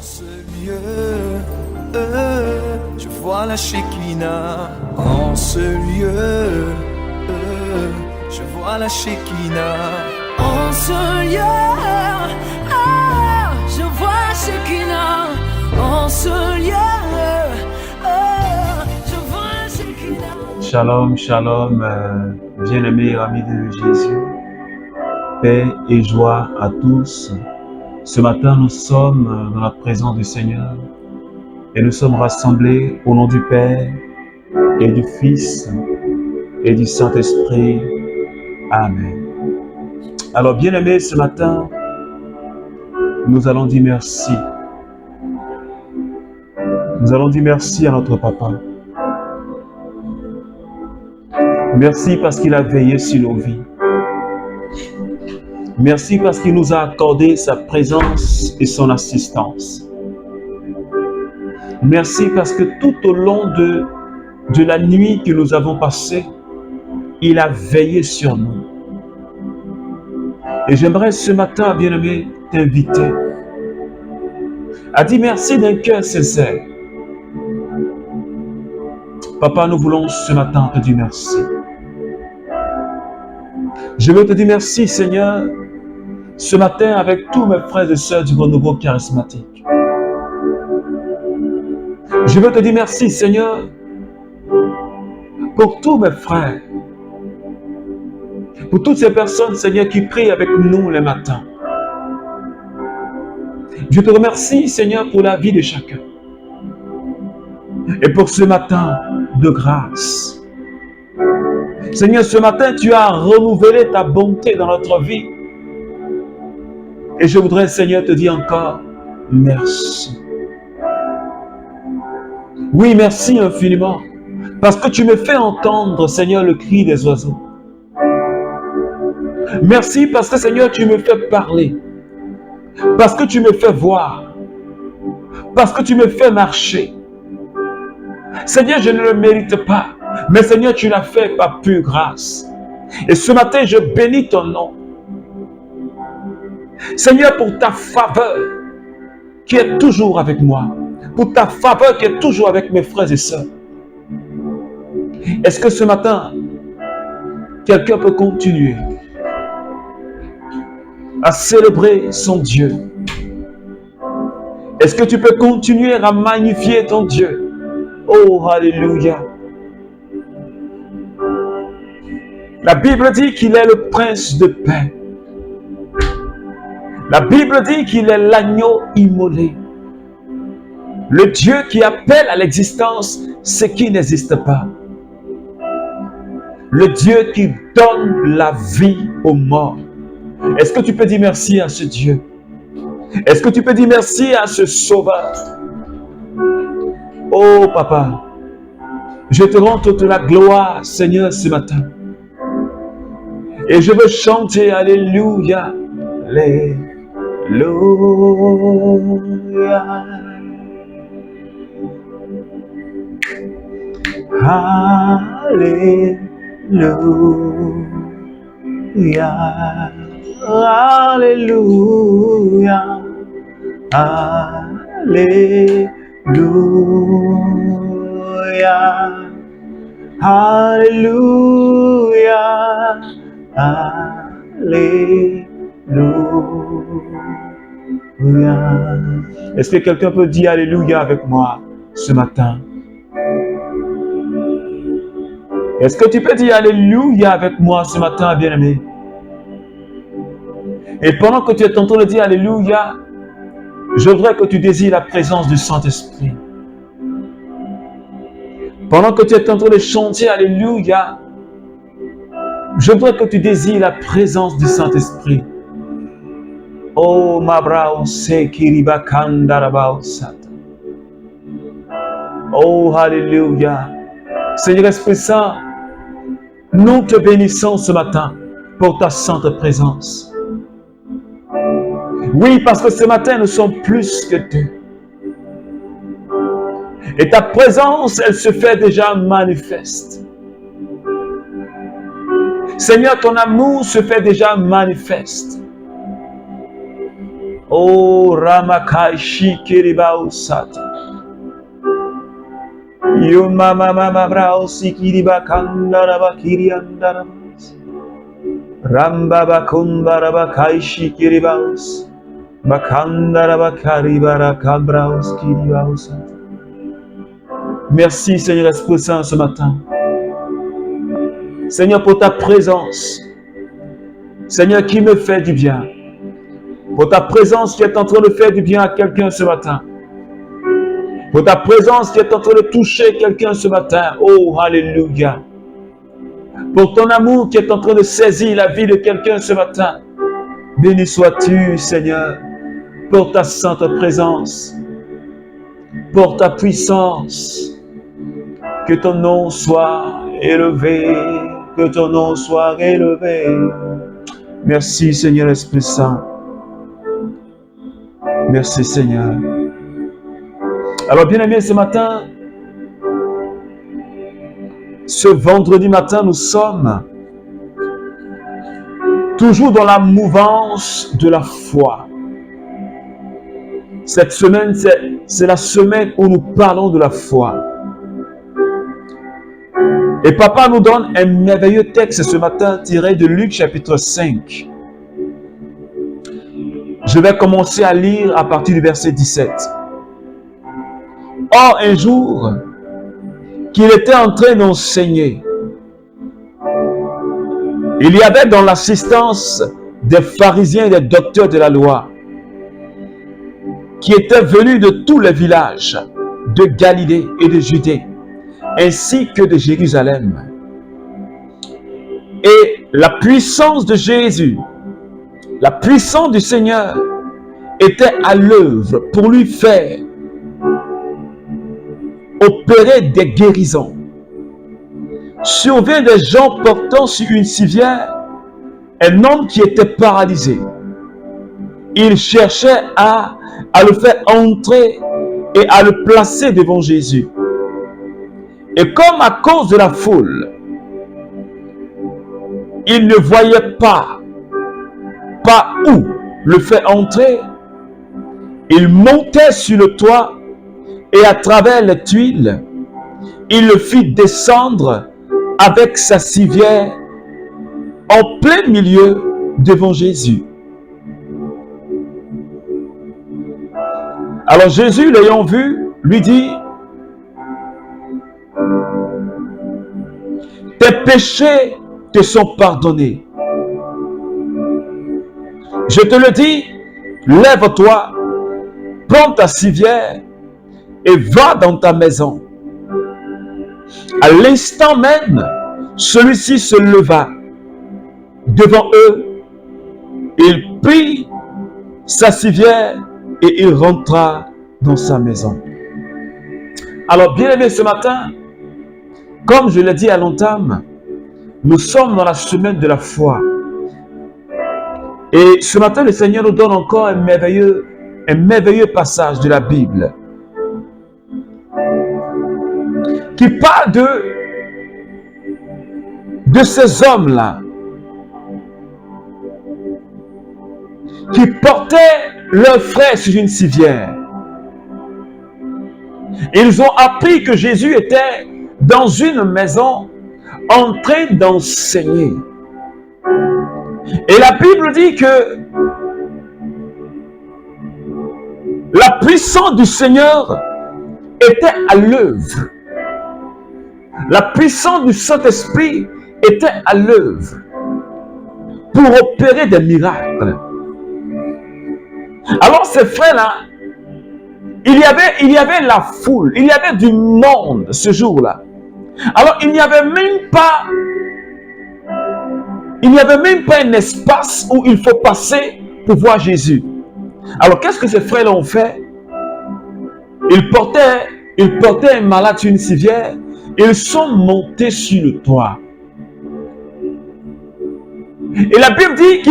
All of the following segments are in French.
Ce lieu, je vois la Shekinah. En ce lieu, je vois la Shekinah. En ce lieu, je vois la Shekinah. En ce lieu, je vois la Shekinah. Shalom, shalom, bien-aimés amis de Jésus, paix et joie à tous. Ce matin, nous sommes dans la présence du Seigneur et nous sommes rassemblés au nom du Père et du Fils et du Saint-Esprit. Amen. Alors, bien-aimés, ce matin, nous allons dire merci. Nous allons dire merci à notre Papa. Merci parce qu'il a veillé sur nos vies. Merci parce qu'il nous a accordé sa présence et son assistance. Merci parce que tout au long de la nuit que nous avons passée, il a veillé sur nous. Et j'aimerais ce matin, bien-aimé, t'inviter à dire merci d'un cœur sincère. Papa, nous voulons ce matin te dire merci. Je veux te dire merci, Seigneur, ce matin avec tous mes frères et sœurs du renouveau charismatique. Je veux te dire merci, Seigneur, pour tous mes frères, pour toutes ces personnes, Seigneur, qui prient avec nous les matins. Je te remercie, Seigneur, pour la vie de chacun. Et pour ce matin de grâce. Seigneur, ce matin, tu as renouvelé ta bonté dans notre vie. Et je voudrais, Seigneur, te dire encore merci. Oui, merci infiniment. Parce que tu me fais entendre, Seigneur, le cri des oiseaux. Merci parce que, Seigneur, tu me fais parler. Parce que tu me fais voir. Parce que tu me fais marcher. Seigneur, je ne le mérite pas. Mais Seigneur, tu l'as fait par pure grâce. Et ce matin, je bénis ton nom. Seigneur, pour ta faveur qui est toujours avec moi. Pour ta faveur qui est toujours avec mes frères et sœurs. Est-ce que ce matin, quelqu'un peut continuer à célébrer son Dieu? Est-ce que tu peux continuer à magnifier ton Dieu? Oh, alléluia. La Bible dit qu'il est le prince de paix. La Bible dit qu'il est l'agneau immolé. Le Dieu qui appelle à l'existence ce qui n'existe pas. Le Dieu qui donne la vie aux morts. Est-ce que tu peux dire merci à ce Dieu? Est-ce que tu peux dire merci à ce Sauveur? Oh Papa, je te rends toute la gloire, Seigneur, ce matin. Et je veux chanter Alléluia, Alléluia. Alléluia. Alléluia. Alléluia. Alléluia. Alléluia. Est-ce que quelqu'un peut dire Alléluia avec moi ce matin? Est-ce que tu peux dire Alléluia avec moi ce matin, bien-aimé? Et pendant que tu es en train de dire Alléluia, je voudrais que tu désires la présence du Saint-Esprit. Pendant que tu es en train de chanter Alléluia, je voudrais que tu désires la présence du Saint-Esprit. Oh, Mabrao Sekiriba Kandarabao Sata. Oh, Alléluia. Seigneur Esprit Saint, nous te bénissons ce matin pour ta sainte présence. Oui, parce que ce matin, nous sommes plus que deux. Et ta présence, elle se fait déjà manifeste. Seigneur, ton amour se fait déjà manifeste. Oh, Ramakai Shikiribao Sata. Yuma Mama Brao Sikiriba Kandaraba Kiriandarabas. Ramba Bakumbaraba Kai Shikiribaos. Bakandaraba Karibara Kambraos Kiribaos. Merci Seigneur Esprit Saint ce matin. Seigneur pour ta présence. Seigneur qui me fait du bien. Pour ta présence qui est en train de faire du bien à quelqu'un ce matin. Pour ta présence qui est en train de toucher quelqu'un ce matin. Oh, alléluia. Pour ton amour qui est en train de saisir la vie de quelqu'un ce matin. Béni sois-tu, Seigneur, pour ta sainte présence, pour ta puissance. Que ton nom soit élevé, que ton nom soit élevé. Merci, Seigneur Esprit Saint. Merci, Seigneur. Alors, bien-aimés, ce matin, ce vendredi matin, nous sommes toujours dans la mouvance de la foi. Cette semaine, c'est la semaine où nous parlons de la foi. Et Papa nous donne un merveilleux texte ce matin tiré de Luc chapitre 5. Je vais commencer à lire à partir du verset 17. Or, un jour, qu'il était en train d'enseigner, il y avait dans l'assistance des pharisiens et des docteurs de la loi qui étaient venus de tous les villages de Galilée et de Judée, ainsi que de Jérusalem. Et la puissance de Jésus, la puissance du Seigneur était à l'œuvre pour lui faire opérer des guérisons. Survint des gens portant sur une civière un homme qui était paralysé. Il cherchait à le faire entrer et à le placer devant Jésus. Et comme à cause de la foule, il ne voyait pas où le faire entrer, il montait sur le toit et à travers les tuiles, il le fit descendre avec sa civière en plein milieu devant Jésus. Alors Jésus, l'ayant vu, lui dit: tes péchés te sont pardonnés. Je te le dis, lève-toi, prends ta civière et va dans ta maison. À l'instant même, celui-ci se leva devant eux. Il prit sa civière et il rentra dans sa maison. Alors, bien-aimés, ce matin, comme je l'ai dit à l'entame, nous sommes dans la semaine de la foi. Et ce matin, le Seigneur nous donne encore un merveilleux passage de la Bible qui parle de ces hommes-là qui portaient leurs frères sur une civière. Ils ont appris que Jésus était dans une maison en train d'enseigner. Et la Bible dit que la puissance du Seigneur était à l'œuvre. La puissance du Saint-Esprit était à l'œuvre pour opérer des miracles. Alors ces frères-là, il y avait la foule, il y avait du monde ce jour-là. Alors il n'y avait même pas un espace où il faut passer pour voir Jésus. Alors qu'est-ce que ces frères-là ont fait? Ils portaient un malade sur une civière. Ils sont montés sur le toit. Et la Bible dit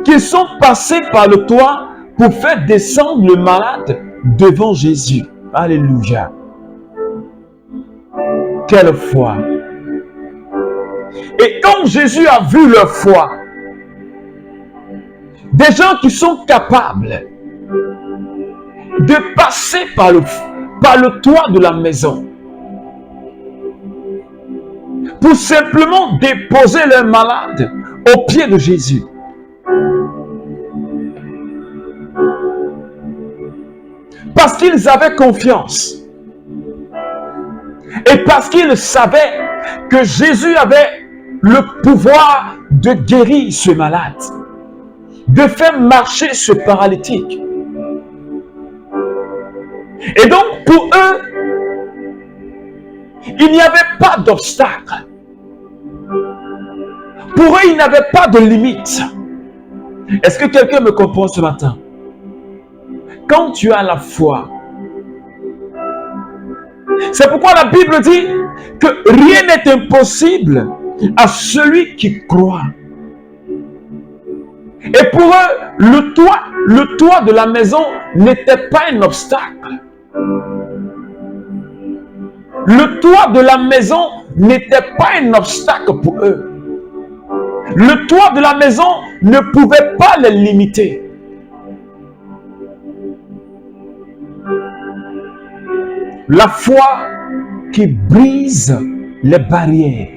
qu'ils sont passés par le toit pour faire descendre le malade devant Jésus. Alléluia. Quelle foi. Et quand Jésus a vu leur foi, Des gens qui sont capables de passer par le toit de la maison pour simplement déposer leur malade aux pieds de Jésus. Parce qu'ils avaient confiance. Et parce qu'ils savaient que Jésus avait le pouvoir de guérir ce malade, de faire marcher ce paralytique. Et donc pour eux, il n'y avait pas d'obstacle. Pour eux, il n'y avait pas de limite. Est-ce que quelqu'un me comprend ce matin? Quand tu as la foi, c'est pourquoi la Bible dit que rien n'est impossible à celui qui croit. Et pour eux, le toit de la maison n'était pas un obstacle. Le toit de la maison n'était pas un obstacle pour eux. Le toit de la maison ne pouvait pas les limiter. La foi qui brise les barrières.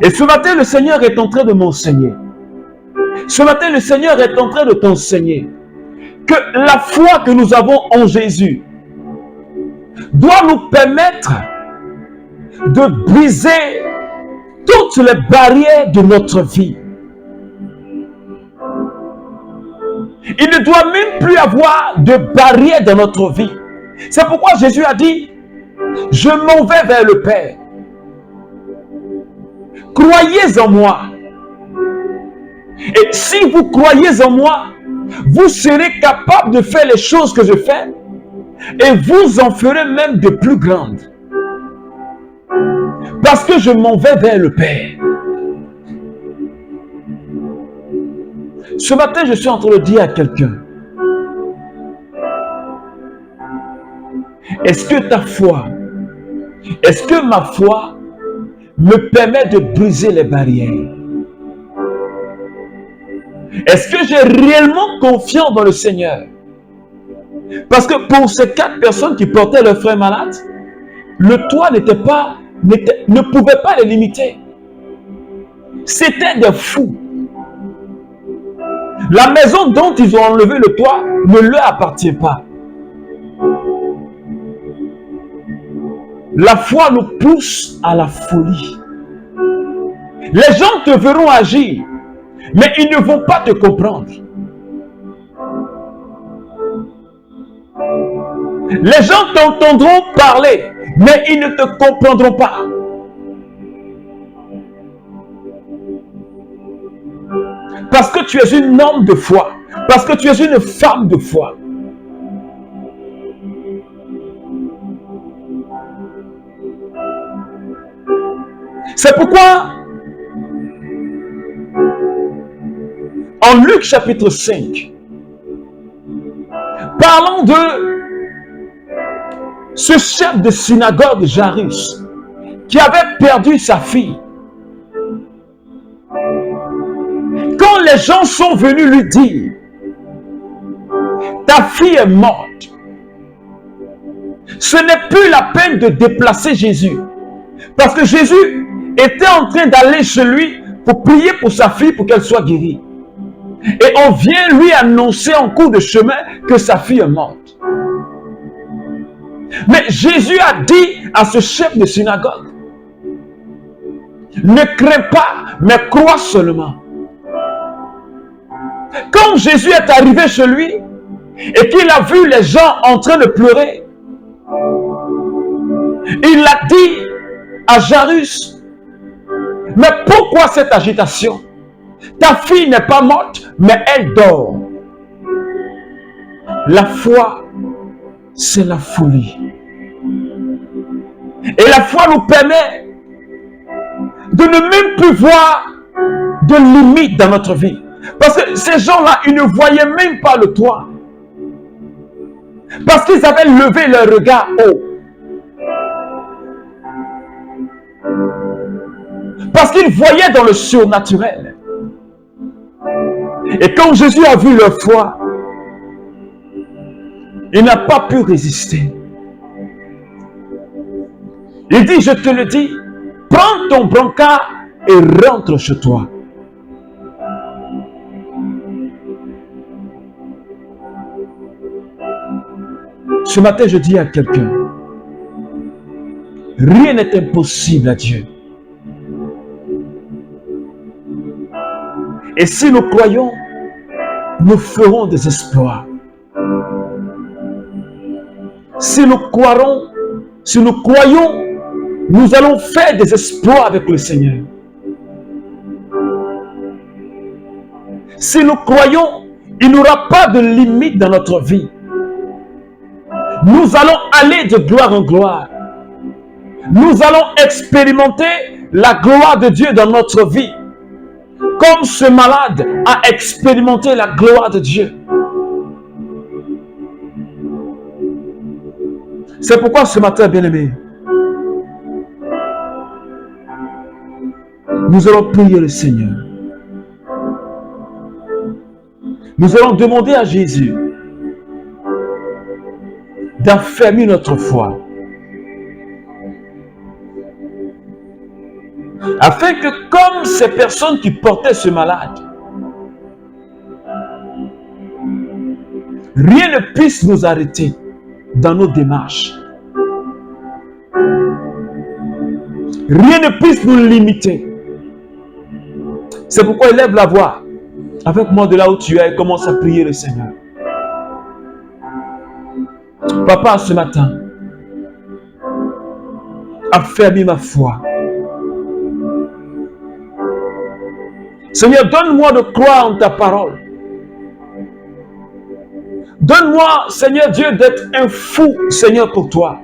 Et ce matin, le Seigneur est en train de m'enseigner. Ce matin, le Seigneur est en train de t'enseigner que la foi que nous avons en Jésus doit nous permettre de briser toutes les barrières de notre vie. Il ne doit même plus avoir de barrières dans notre vie. C'est pourquoi Jésus a dit, je m'en vais vers le Père. Croyez en moi. Et si vous croyez en moi, vous serez capable de faire les choses que je fais et vous en ferez même de plus grandes. Parce que je m'en vais vers le Père. Ce matin, je suis en train de dire à quelqu'un, est-ce que ta foi, est-ce que ma foi me permet de briser les barrières? Est-ce que j'ai réellement confiance dans le Seigneur? Parce que pour ces 4 personnes qui portaient leur frère malade, le toit ne pouvait pas les limiter. C'était des fous. La maison dont ils ont enlevé le toit ne leur appartient pas. La foi nous pousse à la folie. Les gens te verront agir, mais ils ne vont pas te comprendre. Les gens t'entendront parler, mais ils ne te comprendront pas. Parce que tu es un homme de foi, parce que tu es une femme de foi. C'est pourquoi, en Luc chapitre 5, parlons de ce chef de synagogue Jairus qui avait perdu sa fille. Quand les gens sont venus lui dire, ta fille est morte, ce n'est plus la peine de déplacer Jésus. Parce que Jésus était en train d'aller chez lui pour prier pour sa fille pour qu'elle soit guérie. Et on vient lui annoncer en cours de chemin que sa fille est morte. Mais Jésus a dit à ce chef de synagogue, ne crains pas, mais crois seulement. Quand Jésus est arrivé chez lui et qu'il a vu les gens en train de pleurer, il a dit à Jairus, mais pourquoi cette agitation? Ta fille n'est pas morte, mais elle dort. La foi, c'est la folie. Et la foi nous permet de ne même plus voir de limites dans notre vie. Parce que ces gens-là, ils ne voyaient même pas le toit. Parce qu'ils avaient levé leur regard haut. Parce qu'ils voyaient dans le surnaturel. Et quand Jésus a vu leur foi, il n'a pas pu résister. Il dit, je te le dis, prends ton brancard et rentre chez toi. Ce matin, je dis à quelqu'un, rien n'est impossible à Dieu. Et si nous croyons, nous ferons des exploits. Si nous croyons, nous allons faire des exploits avec le Seigneur. Si nous croyons, il n'y aura pas de limite dans notre vie. Nous allons aller de gloire en gloire. Nous allons expérimenter la gloire de Dieu dans notre vie. Comme ce malade a expérimenté la gloire de Dieu. C'est pourquoi ce matin, bien-aimés, nous allons prier le Seigneur. Nous allons demander à Jésus d'affermir notre foi, afin que comme ces personnes qui portaient ce malade, rien ne puisse nous arrêter dans nos démarches. Rien ne puisse nous limiter. C'est pourquoi élève la voix avec moi de là où tu es et commence à prier le Seigneur. Papa, ce matin, affermis ma foi. Seigneur, donne-moi de croire en ta parole. Donne-moi, Seigneur Dieu, d'être un fou, Seigneur, pour toi.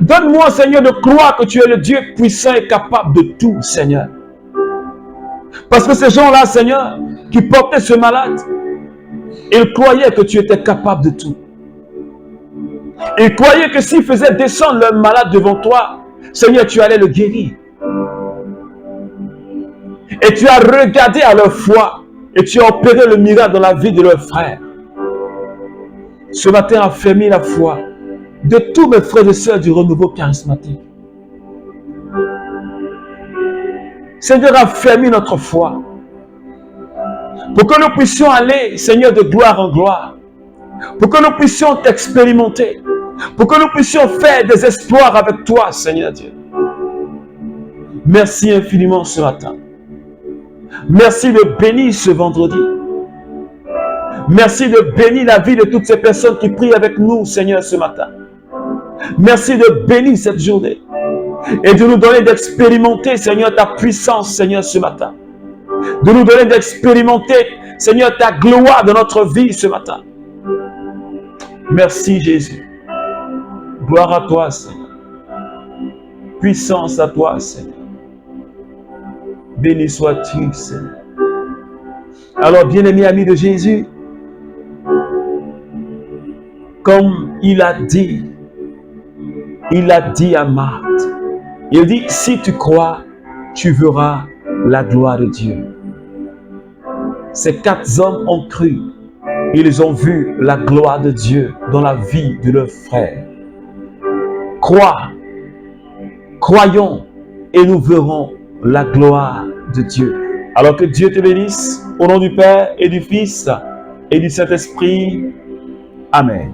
Donne-moi, Seigneur, de croire que tu es le Dieu puissant et capable de tout, Seigneur. Parce que ces gens-là, Seigneur, qui portaient ce malade, ils croyaient que tu étais capable de tout. Ils croyaient que s'ils faisaient descendre leur malade devant toi, Seigneur, tu allais le guérir. Et tu as regardé à leur foi et tu as opéré le miracle dans la vie de leurs frères. Ce matin, affermis la foi de tous mes frères et sœurs du renouveau charismatique. Seigneur, affermis notre foi pour que nous puissions aller, Seigneur, de gloire en gloire, pour que nous puissions t'expérimenter, pour que nous puissions faire des espoirs avec toi, Seigneur Dieu. Merci infiniment ce matin. Merci de bénir ce vendredi. Merci de bénir la vie de toutes ces personnes qui prient avec nous, Seigneur, ce matin. Merci de bénir cette journée et de nous donner d'expérimenter, Seigneur, ta puissance, Seigneur, ce matin. De nous donner d'expérimenter, Seigneur, ta gloire dans notre vie ce matin. Merci, Jésus. Gloire à toi, Seigneur. Puissance à toi, Seigneur. Béni sois-tu, Seigneur. Alors, bien-aimé ami de Jésus, comme il a dit à Marthe, il dit, si tu crois, tu verras la gloire de Dieu. Ces 4 hommes ont cru. Ils ont vu la gloire de Dieu dans la vie de leurs frères. Croyons et nous verrons la gloire de Dieu. Alors que Dieu te bénisse au nom du Père et du Fils et du Saint-Esprit. Amen.